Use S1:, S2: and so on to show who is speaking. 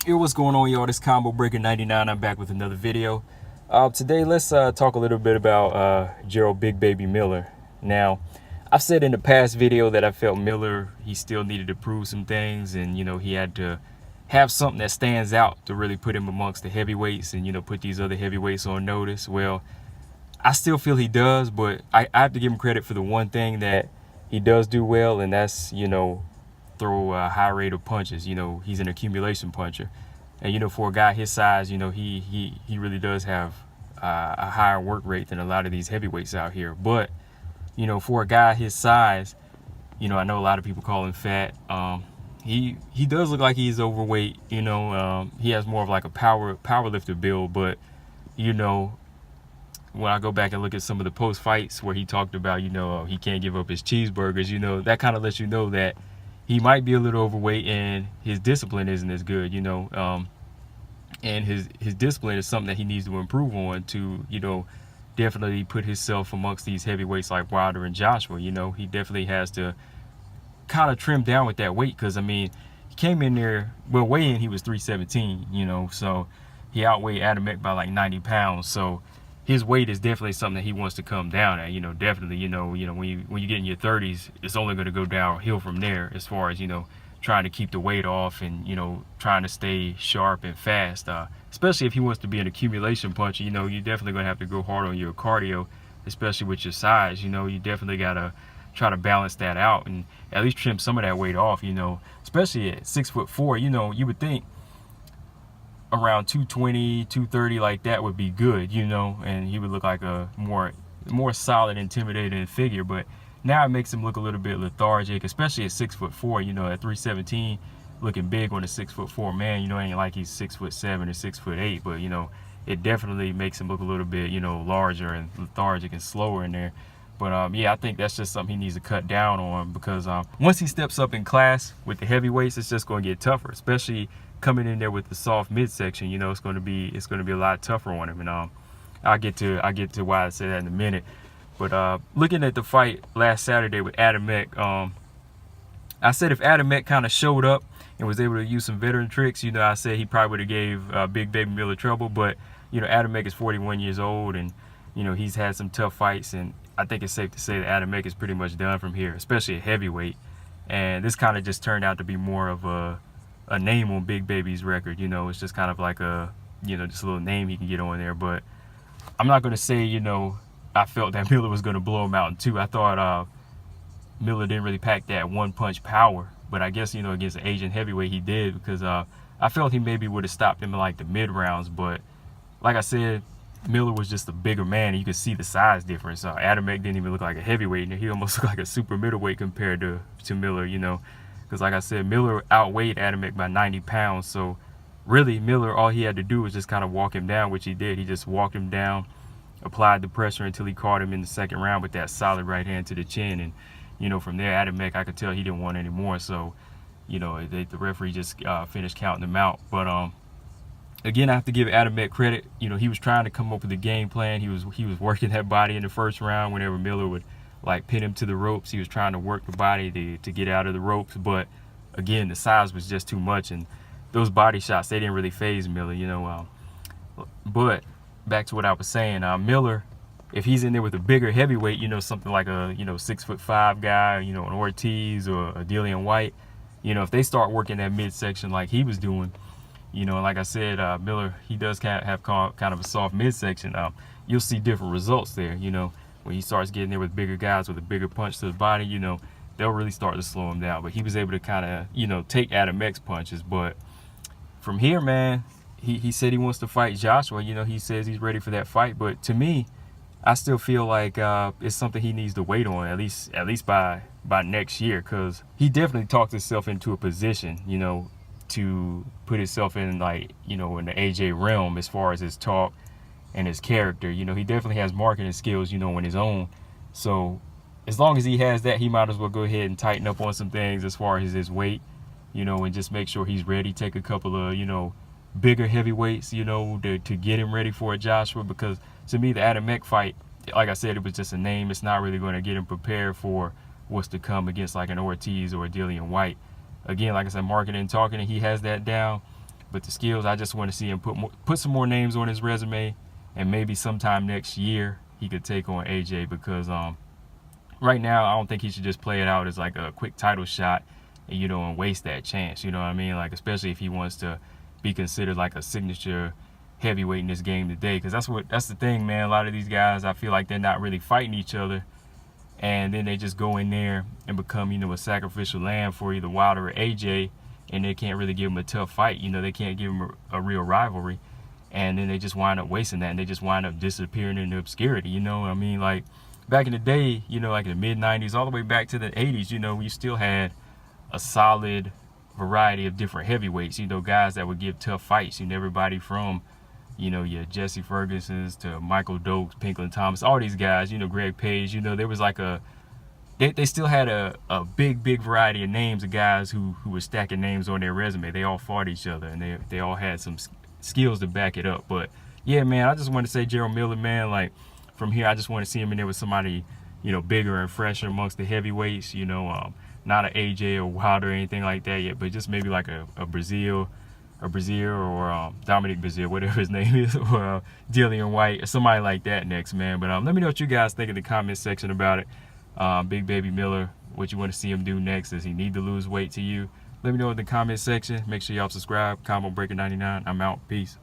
S1: Hey, what's going on, y'all? This Combo Breaker 99. I'm back with another video. Today, let's talk a little bit about Jarrell Big Baby Miller. Now, I've said in the past video that I felt Miller, he still needed to prove some things, and he had to have something that stands out to really put him amongst the heavyweights and put these other heavyweights on notice. Well, I still feel he does, but I have to give him credit for the one thing that he does do well, and that's throw a high rate of punches. He's an accumulation puncher, and for a guy his size, he really does have a higher work rate than a lot of these heavyweights out here. But for a guy his size, I know a lot of people call him fat. He does look like he's overweight. He has more of like a power lifter build, but when I go back and look at some of the post fights where he talked about, he can't give up his cheeseburgers, that kind of lets you know that he might be a little overweight and his discipline isn't as good, and his discipline is something that he needs to improve on to, definitely put himself amongst these heavyweights like Wilder and Joshua. He definitely has to kind of trim down with that weight, because he came in there, well, weigh-in he was 317, so he outweighed Adamek by like 90 pounds. So his weight is definitely something that he wants to come down at. Definitely, when you get in your 30s, it's only going to go downhill from there as far as, trying to keep the weight off and, trying to stay sharp and fast. Especially if he wants to be an accumulation puncher, you're definitely going to have to go hard on your cardio, especially with your size. You definitely got to try to balance that out and at least trim some of that weight off, especially at 6'4", you would think around 220, 230 like that would be good, and he would look like a more solid, intimidating figure. But now it makes him look a little bit lethargic, especially at 6'4", at 317, looking big on a 6'4" man. Ain't like he's 6'7" or 6'8", but it definitely makes him look a little bit, larger and lethargic and slower in there. But yeah, I think that's just something he needs to cut down on, because once he steps up in class with the heavyweights, it's just going to get tougher, especially coming in there with the soft midsection. It's going to be a lot tougher on him, and I'll get to why I say that in a minute. But looking at the fight last Saturday with Adamek, I said if Adamek kind of showed up and was able to use some veteran tricks, I said he probably would have gave Big Baby Miller trouble. But Adamek is 41 years old, and he's had some tough fights, and I think it's safe to say that Adamek is pretty much done from here, especially at heavyweight. And this kind of just turned out to be more of a name on Big Baby's record. It's just kind of like a just a little name he can get on there. But I'm not going to say I felt that Miller was going to blow him out in two. I thought Miller didn't really pack that one punch power, but I guess against an Asian heavyweight he did, because I felt he maybe would have stopped him in like the mid rounds. But like I said, Miller was just a bigger man, and you could see the size difference. Adamek didn't even look like a heavyweight, and he almost looked like a super middleweight compared to Miller, because like I said, Miller outweighed Adamek by 90 pounds. So really, Miller, all he had to do was just kind of walk him down, which he did. He just walked him down, applied the pressure until he caught him in the second round with that solid right hand to the chin. And from there, Adamek, I could tell he didn't want any more. So the referee just finished counting him out. But again, I have to give Adamek credit. He was trying to come up with a game plan. He was working that body in the first round. Whenever Miller would like pin him to the ropes, he was trying to work the body to get out of the ropes. But again, the size was just too much, and those body shots, they didn't really faze Miller. But back to what I was saying, Miller, if he's in there with a bigger heavyweight, something like a 6'5" guy, an Ortiz or a Dillian White, if they start working that midsection like he was doing, and like I said, Miller, he does have kind of a soft midsection. You'll see different results there. When he starts getting there with bigger guys with a bigger punch to the body, they'll really start to slow him down. But he was able to kind of, take Adamek's punches. But from here, man, he said he wants to fight Joshua. He says he's ready for that fight. But to me, I still feel like it's something he needs to wait on, at least by next year, because he definitely talked himself into a position, to put himself in, like, in the AJ realm as far as his talk and his character. He definitely has marketing skills, on his own. So as long as he has that, he might as well go ahead and tighten up on some things as far as his weight, and just make sure he's ready. Take a couple of, bigger heavyweights, to get him ready for a Joshua, because to me, the Adamek fight, like I said, it was just a name. It's not really going to get him prepared for what's to come against like an Ortiz or a Dillian White. Again, like I said, marketing and talking, he has that down. But the skills, I just want to see him put some more names on his resume, and maybe sometime next year he could take on AJ, because right now I don't think he should just play it out as like a quick title shot and and waste that chance. You know what I mean? Like, especially if he wants to be considered like a signature heavyweight in this game today, because that's the thing, man. A lot of these guys, I feel like they're not really fighting each other, and then they just go in there and become a sacrificial lamb for either Wilder or AJ, and they can't really give them a tough fight. They can't give them a real rivalry, and then they just wind up wasting that, and they just wind up disappearing into obscurity. I mean, like back in the day, like in the mid 90s all the way back to the 80s, we still had a solid variety of different heavyweights, guys that would give tough fights. Everybody from your Jesse Fergusons to Michael Dokes, Pinklin Thomas, all these guys, Greg Page, there was like they still had a big variety of names of guys who were stacking names on their resume. They all fought each other, and they all had some skills to back it up. But yeah, man, I just want to say Jarrell Miller, man, like from here, I just want to see him in there with somebody, bigger and fresher amongst the heavyweights, not an AJ or Wilder or anything like that yet, but just maybe like a Brazil or Dominic Brazil, whatever his name is, or Dillian White, or somebody like that next, man. But let me know what you guys think in the comment section about it. Big Baby Miller, what you want to see him do next. Does he need to lose weight to you? Let me know in the comment section. Make sure y'all subscribe. Combo Breaker 99. I'm out. Peace.